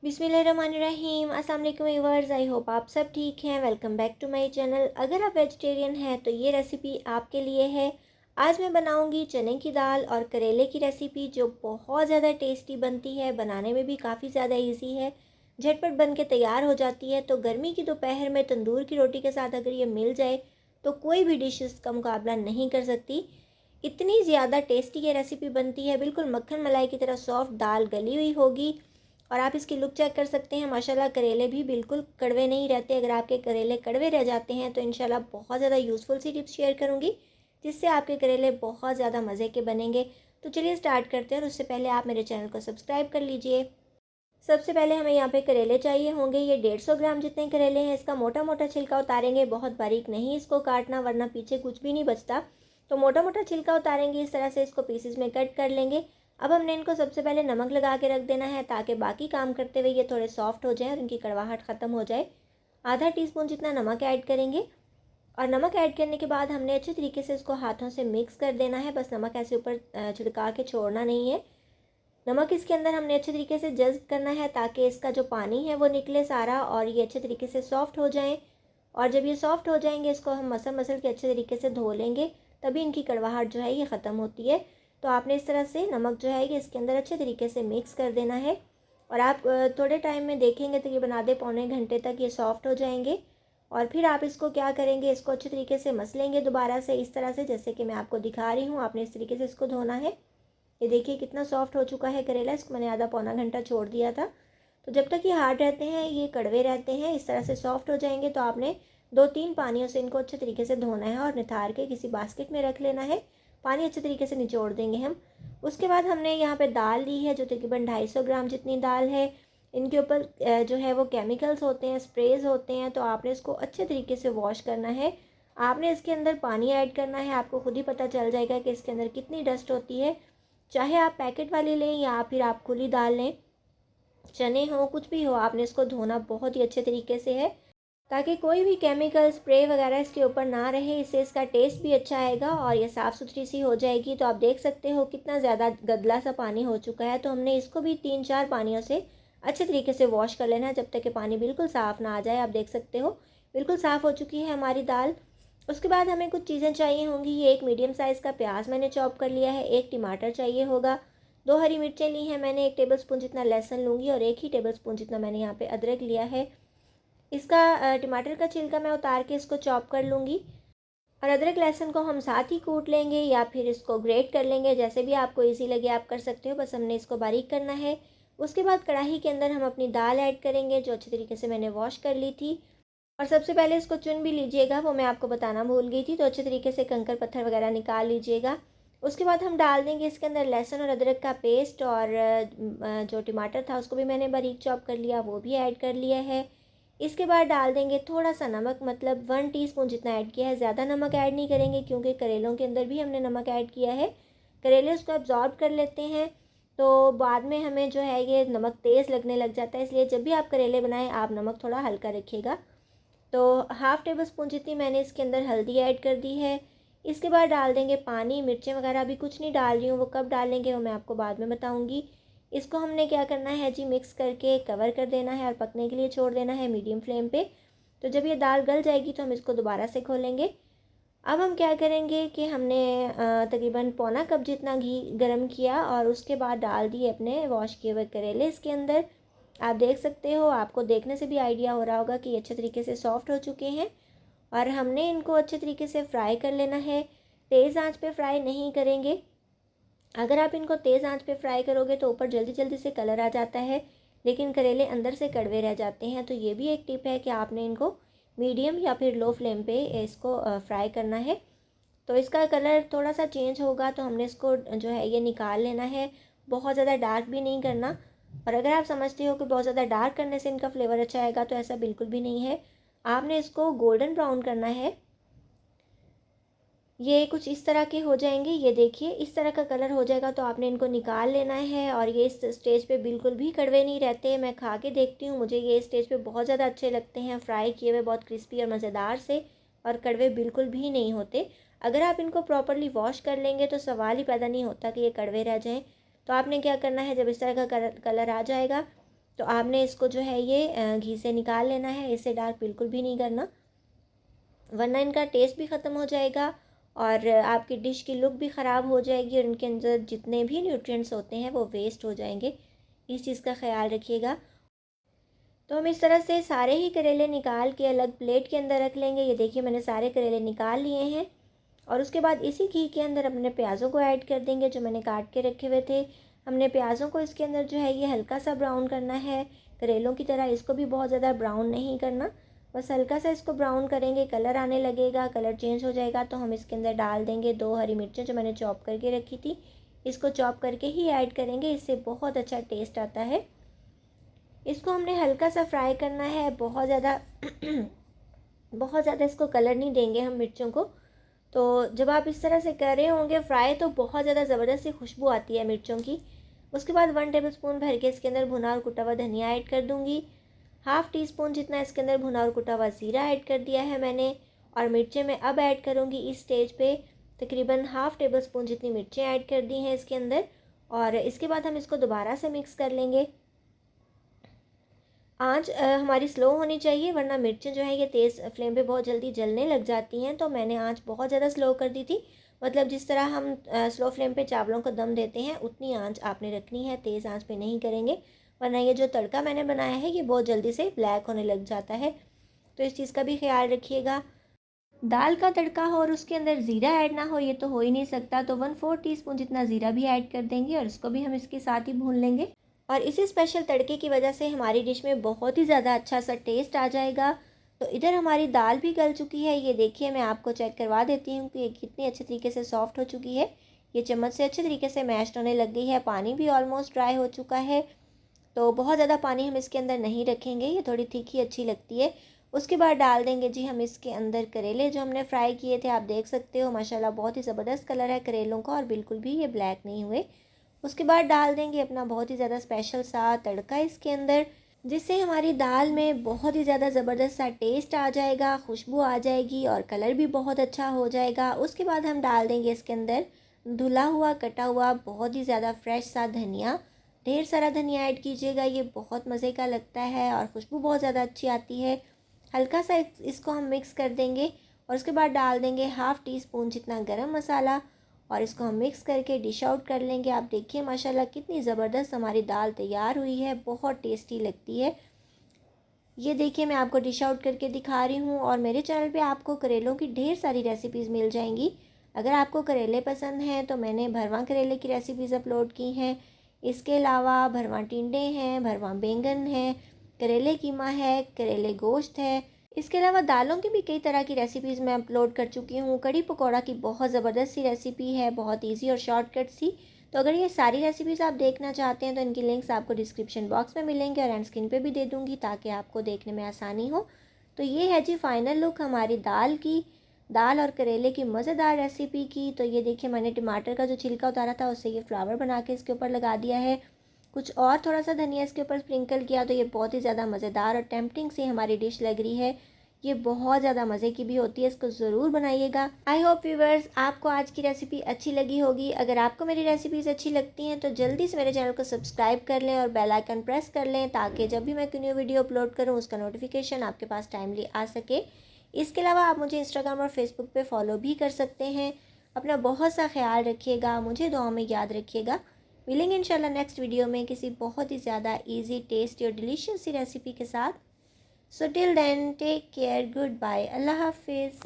बिस्मिल्लाहिर्रहमानिर्रहीम। अस्सलाम वालेकुम व्यूअर्स, आई होप आप सब ठीक हैं। Welcome back to my channel. अगर आप वेजिटेरियन हैं तो ये रेसिपी आपके लिए है। आज मैं बनाऊंगी चने की दाल और करेले की रेसिपी, जो बहुत ज़्यादा टेस्टी बनती है। बनाने में भी काफ़ी ज़्यादा इजी है, झटपट बन के तैयार हो जाती है। तो गर्मी की दोपहर में तंदूर की रोटी के साथ अगर ये मिल जाए तो कोई भी डिश इसका मुकाबला नहीं कर सकती। इतनी ज़्यादा टेस्टी ये रेसिपी बनती है, बिल्कुल मक्खन मलाई की तरह सॉफ्ट दाल गली हुई होगी। और आप इसकी लुक चेक कर सकते हैं। माशाल्लाह करेले भी बिल्कुल कड़वे नहीं रहते। अगर आपके करेले कड़वे रह जाते हैं तो इंशाल्लाह बहुत ज़्यादा यूज़फुल सी टिप्स शेयर करूँगी, जिससे आपके करेले बहुत ज़्यादा मज़े के बनेंगे। तो चलिए स्टार्ट करते हैं, और उससे पहले आप मेरे चैनल को सब्सक्राइब कर लीजिए। सबसे पहले हमें यहाँ पे करेले चाहिए होंगे। ये 150 ग्राम जितने करेले हैं। इसका मोटा मोटा छिलका उतारेंगे, बहुत बारीक नहीं इसको काटना, वरना पीछे कुछ भी नहीं बचता। तो मोटा मोटा छिलका उतारेंगे, इस तरह से इसको पीसेस में कट कर लेंगे। अब हमने इनको सबसे पहले नमक लगा के रख देना है, ताकि बाकी काम करते हुए ये थोड़े सॉफ्ट हो जाएं और इनकी कड़वाहट ख़त्म हो जाए। आधा टीस्पून जितना नमक ऐड करेंगे, और नमक ऐड करने के बाद हमने अच्छे तरीके से इसको हाथों से मिक्स कर देना है। बस नमक ऐसे ऊपर छिड़का के छोड़ना नहीं है। नमक इसके अंदर हमने अच्छे तरीके से जज्ब करना है, ताकि इसका जो पानी है वो निकले सारा, और ये अच्छे तरीके से सॉफ्ट हो जाएं। और जब ये सॉफ्ट हो जाएंगे, इसको हम मसल मसल के अच्छे तरीके से धो लेंगे, तभी इनकी कड़वाहट जो है ये ख़त्म होती है। तो आपने इस तरह से नमक जो है ये इसके अंदर अच्छे तरीके से मिक्स कर देना है। और आप थोड़े टाइम में देखेंगे तो ये बना दे पौने घंटे तक ये सॉफ्ट हो जाएंगे। और फिर आप इसको क्या करेंगे, इसको अच्छे तरीके से मसलेंगे दोबारा से, इस तरह से जैसे कि मैं आपको दिखा रही हूँ। आपने इस तरीके से इसको धोना है। ये देखिए कितना सॉफ्ट हो चुका है करेला। इसको मैंने आधा पौना घंटा छोड़ दिया था। तो जब तक ये हार्ड रहते हैं, ये कड़वे रहते हैं, इस तरह से सॉफ्ट हो जाएंगे, तो आपने 2-3 पानियों से इनको अच्छे तरीके से धोना है और निथार के किसी बास्केट में रख लेना है। पानी अच्छे तरीके से निचोड़ देंगे हम। उसके बाद हमने यहाँ पे दाल ली है, जो तकरीबन 250 ग्राम जितनी दाल है। इनके ऊपर जो है वो केमिकल्स होते हैं, स्प्रेज होते हैं। तो आपने इसको अच्छे तरीके से वॉश करना है। आपने इसके अंदर पानी ऐड करना है। आपको खुद ही पता चल जाएगा कि इसके अंदर कितनी डस्ट होती है। चाहे आप पैकेट वाली लें या फिर आप खुली दाल लें, चने हो कुछ भी हो, आपने इसको धोना बहुत ही अच्छे तरीके से है, ताकि कोई भी केमिकल स्प्रे वगैरह इसके ऊपर ना रहे। इससे इसका टेस्ट भी अच्छा आएगा और ये साफ़ सुथरी सी हो जाएगी। तो आप देख सकते हो कितना ज़्यादा गदला सा पानी हो चुका है। तो हमने इसको भी 3-4 पानियों से अच्छे तरीके से वॉश कर लेना है, जब तक कि पानी बिल्कुल साफ़ ना आ जाए। आप देख सकते हो बिल्कुल साफ़ हो चुकी है हमारी दाल। उसके बाद हमें कुछ चीज़ें चाहिए होंगी। ये एक मीडियम साइज़ का प्याज मैंने चॉप कर लिया है, एक टमाटर चाहिए होगा, 2 हरी मिर्चें ली हैं मैंने, 1 टेबलस्पून जितना लहसुन लूँगी, और 1 ही टेबलस्पून जितना मैंने यहाँ पे अदरक लिया है। इसका टमाटर का छिलका मैं उतार के इसको चॉप कर लूँगी। और अदरक लहसुन को हम साथ ही कूट लेंगे या फिर इसको ग्रेट कर लेंगे, जैसे भी आपको इजी लगे आप कर सकते हो। बस हमने इसको बारीक करना है। उसके बाद कढ़ाई के अंदर हम अपनी दाल ऐड करेंगे, जो अच्छी तरीके से मैंने वॉश कर ली थी। और सबसे पहले इसको चुन भी लीजिएगा, वो मैं आपको बताना भूल गई थी। तो अच्छे तरीके से कंकर पत्थर वगैरह निकाल लीजिएगा। उसके बाद हम डाल देंगे इसके अंदर लहसुन और अदरक का पेस्ट, और जो टमाटर था उसको भी मैंने बारीक चॉप कर लिया, वो भी ऐड कर लिया है। इसके बाद डाल देंगे थोड़ा सा नमक, मतलब 1 टीस्पून जितना ऐड किया है। ज़्यादा नमक ऐड नहीं करेंगे, क्योंकि करेलों के अंदर भी हमने नमक ऐड किया है। करेले उसको एब्जॉर्ब कर लेते हैं, तो बाद में हमें जो है ये नमक तेज़ लगने लग जाता है। इसलिए जब भी आप करेले बनाएं, आप नमक थोड़ा हल्का रखिएगा। तो हाफ़ टेबल स्पून जितनी मैंने इसके अंदर हल्दी ऐड कर दी है। इसके बाद डाल देंगे पानी। मिर्चें वगैरह अभी कुछ नहीं डाल रही हूँ, वो कब डालेंगे वो मैं आपको बाद में बताऊँगी। इसको हमने क्या करना है जी, मिक्स करके कवर कर देना है और पकने के लिए छोड़ देना है मीडियम फ्लेम पे। तो जब ये दाल गल जाएगी तो हम इसको दोबारा से खोलेंगे। अब हम क्या करेंगे कि हमने तकरीबन पौना कप जितना घी गरम किया, और उसके बाद डाल दिए अपने वॉश किए हुए करेले इसके अंदर। आप देख सकते हो, आपको देखने से भी आइडिया हो रहा होगा कि अच्छे तरीके से सॉफ्ट हो चुके हैं। और हमने इनको अच्छे तरीके से फ्राई कर लेना है। तेज़ आंच पे फ्राई नहीं करेंगे। अगर आप इनको तेज़ आंच पे फ्राई करोगे तो ऊपर जल्दी जल्दी से कलर आ जाता है, लेकिन करेले अंदर से कड़वे रह जाते हैं। तो ये भी एक टिप है कि आपने इनको मीडियम या फिर लो फ्लेम पे इसको फ्राई करना है। तो इसका कलर थोड़ा सा चेंज होगा, तो हमने इसको जो है ये निकाल लेना है। बहुत ज़्यादा डार्क भी नहीं करना। और अगर आप समझते हो कि बहुत ज़्यादा डार्क करने से इनका फ्लेवर अच्छा आएगा, तो ऐसा बिल्कुल भी नहीं है। आपने इसको गोल्डन ब्राउन करना है। ये कुछ इस तरह के हो जाएंगे, ये देखिए इस तरह का कलर हो जाएगा तो आपने इनको निकाल लेना है। और ये इस स्टेज पे बिल्कुल भी कड़वे नहीं रहते। मैं खा के देखती हूँ, मुझे ये स्टेज पे बहुत ज़्यादा अच्छे लगते हैं, फ्राई किए हुए बहुत क्रिस्पी और मज़ेदार से, और कड़वे बिल्कुल भी नहीं होते। अगर आप इनको प्रॉपरली वॉश कर लेंगे तो सवाल ही पैदा नहीं होता कि ये कड़वे रह जाएँ। तो आपने क्या करना है, जब इस तरह का कलर आ जाएगा तो आपने इसको जो है ये घी से निकाल लेना है, इससे डार्क बिल्कुल भी नहीं करना, वरना इनका टेस्ट भी ख़त्म हो जाएगा और आपकी डिश की लुक भी ख़राब हो जाएगी और इनके अंदर जितने भी न्यूट्रिएंट्स होते हैं वो वेस्ट हो जाएंगे। इस चीज़ का ख्याल रखिएगा। तो हम इस तरह से सारे ही करेले निकाल के अलग प्लेट के अंदर रख लेंगे। ये देखिए मैंने सारे करेले निकाल लिए हैं और उसके बाद इसी घी के अंदर अपने प्याज़ों को ऐड कर देंगे जो मैंने काट के रखे हुए थे। हमने प्याज़ों को इसके अंदर जो है ये हल्का सा ब्राउन करना है, करेलों की तरह इसको भी बहुत ज़्यादा ब्राउन नहीं करना, बस हल्का सा इसको ब्राउन करेंगे। कलर आने लगेगा, कलर चेंज हो जाएगा तो हम इसके अंदर डाल देंगे 2 हरी मिर्चें जो मैंने चॉप करके रखी थी। इसको चॉप करके ही ऐड करेंगे, इससे बहुत अच्छा टेस्ट आता है। इसको हमने हल्का सा फ्राई करना है, बहुत ज़्यादा बहुत ज़्यादा इसको कलर नहीं देंगे हम मिर्चों को। तो जब आप इस तरह से कर रहे होंगे फ्राई तो बहुत ज़्यादा ज़बरदस्त सी खुशबू आती है मिर्चों की। उसके बाद 1 टेबलस्पून भर के इसके अंदर भुना और कुटा हुआ धनिया ऐड कर दूँगी। हाफ़ टी स्पून जितना इसके अंदर भुना और कुटा हुआ ज़ीरा ऐड कर दिया है मैंने। और मिर्चें मैं अब ऐड करूँगी इस स्टेज पे, तकरीबन हाफ़ टेबल स्पून जितनी मिर्चें ऐड कर दी हैं इसके अंदर। और इसके बाद हम इसको दोबारा से मिक्स कर लेंगे। आँच हमारी स्लो होनी चाहिए, वरना मिर्चें जो है ये तेज़ फ्लेम पे बहुत जल्दी जलने लग जाती हैं। तो मैंने आँच बहुत ज़्यादा स्लो कर दी थी, मतलब जिस तरह हम स्लो फ्लेम पे चावलों को दम देते हैं उतनी आँच आपने रखनी है, तेज़ आँच पे नहीं करेंगे, वरना ये जो तड़का मैंने बनाया है ये बहुत जल्दी से ब्लैक होने लग जाता है। तो इस चीज़ का भी ख्याल रखिएगा। दाल का तड़का हो और उसके अंदर ज़ीरा ऐड ना हो ये तो हो ही नहीं सकता। तो 1/4 टीस्पून जितना ज़ीरा भी ऐड कर देंगे और इसको भी हम इसके साथ ही भून लेंगे। और इसी स्पेशल तड़के की वजह से हमारी डिश में बहुत ही ज़्यादा अच्छा सा टेस्ट आ जाएगा। तो इधर हमारी दाल भी गल चुकी है, ये देखिए मैं आपको चेक करवा देती हूँ कि ये कितनी अच्छे तरीके से सॉफ्ट हो चुकी है। ये चम्मच से अच्छे तरीके से मैश होने लग गई है, पानी भी ऑलमोस्ट ड्राई हो चुका है। तो बहुत ज़्यादा पानी हम इसके अंदर नहीं रखेंगे, ये थोड़ी थिक ही अच्छी लगती है। उसके बाद डाल देंगे जी हम इसके अंदर करेले जो हमने फ्राई किए थे। आप देख सकते हो माशाल्लाह बहुत ही ज़बरदस्त कलर है करेलों का और बिल्कुल भी ये ब्लैक नहीं हुए। उसके बाद डाल देंगे अपना बहुत ही ज़्यादा स्पेशल सा तड़का इसके अंदर, जिससे हमारी दाल में बहुत ही ज़्यादा ज़बरदस्त सा टेस्ट आ जाएगा, खुशबू आ जाएगी और कलर भी बहुत अच्छा हो जाएगा। उसके बाद हम डाल देंगे इसके अंदर धुला हुआ कटा हुआ बहुत ही ज़्यादा फ्रेश सा धनिया। ढेर सारा धनिया ऐड कीजिएगा, ये बहुत मज़े का लगता है और खुशबू बहुत ज़्यादा अच्छी आती है। हल्का सा इसको हम मिक्स कर देंगे और उसके बाद डाल देंगे हाफ़ टी स्पून जितना गरम मसाला और इसको हम मिक्स करके डिश आउट कर लेंगे। आप देखिए माशाल्लाह कितनी ज़बरदस्त हमारी दाल तैयार हुई है, बहुत टेस्टी लगती है। ये देखिए मैं आपको डिश आउट करके दिखा रही हूँ और मेरे चैनल पे आपको करेलों की ढेर सारी रेसिपीज़ मिल जाएंगी। अगर आपको करेले पसंद हैं तो मैंने भरवा करेले की रेसिपीज़ अपलोड की हैं। इसके अलावा भरवा टिंडे हैं, भरवा बैंगन है, करेले कीमा है, करेले गोश्त है। इसके अलावा दालों की भी कई तरह की रेसिपीज़ मैं अपलोड कर चुकी हूँ। कड़ी पकौड़ा की बहुत ज़बरदस्त सी रेसिपी है, बहुत ईजी और शॉर्टकट सी। तो अगर ये सारी रेसिपीज़ आप देखना चाहते हैं तो इनकी लिंक्स आपको डिस्क्रिप्शन बॉक्स में मिलेंगे और एंड स्क्रीन पे भी दे दूँगी ताकि आपको देखने में आसानी हो। तो ये है जी फाइनल लुक हमारी दाल और करेले की मज़ेदार रेसिपी की। तो ये देखिए मैंने टमाटर का जो छिलका उतारा था उससे ये फ्लावर बना के इसके ऊपर लगा दिया है, कुछ और थोड़ा सा धनिया इसके ऊपर स्प्रिंकल किया। तो ये बहुत ही ज़्यादा मज़ेदार और टेम्पटिंग सी हमारी डिश लग रही है। ये बहुत ज़्यादा मज़े की भी होती है, इसको ज़रूर बनाइएगा। आई होप व्यूवर्स आपको आज की रेसिपी अच्छी लगी होगी। अगर आपको मेरी रेसिपीज़ अच्छी लगती हैं तो जल्दी से मेरे चैनल को सब्सक्राइब कर लें और बेल आइकन प्रेस कर लें ताकि जब भी मैं कोई न्यू वीडियो अपलोड करूँ उसका नोटिफिकेशन आपके पास टाइमली आ सके। इसके अलावा आप मुझे इंस्टाग्राम और फेसबुक पे फॉलो भी कर सकते हैं। अपना बहुत सा ख्याल रखिएगा, मुझे दुआ में याद रखिएगा। मिलेंगे इंशाल्लाह नेक्स्ट वीडियो में किसी बहुत ही ज़्यादा ईजी, टेस्टी और डिलीशियस सी रेसिपी के साथ। So till then, take care. Goodbye. Allah Hafiz.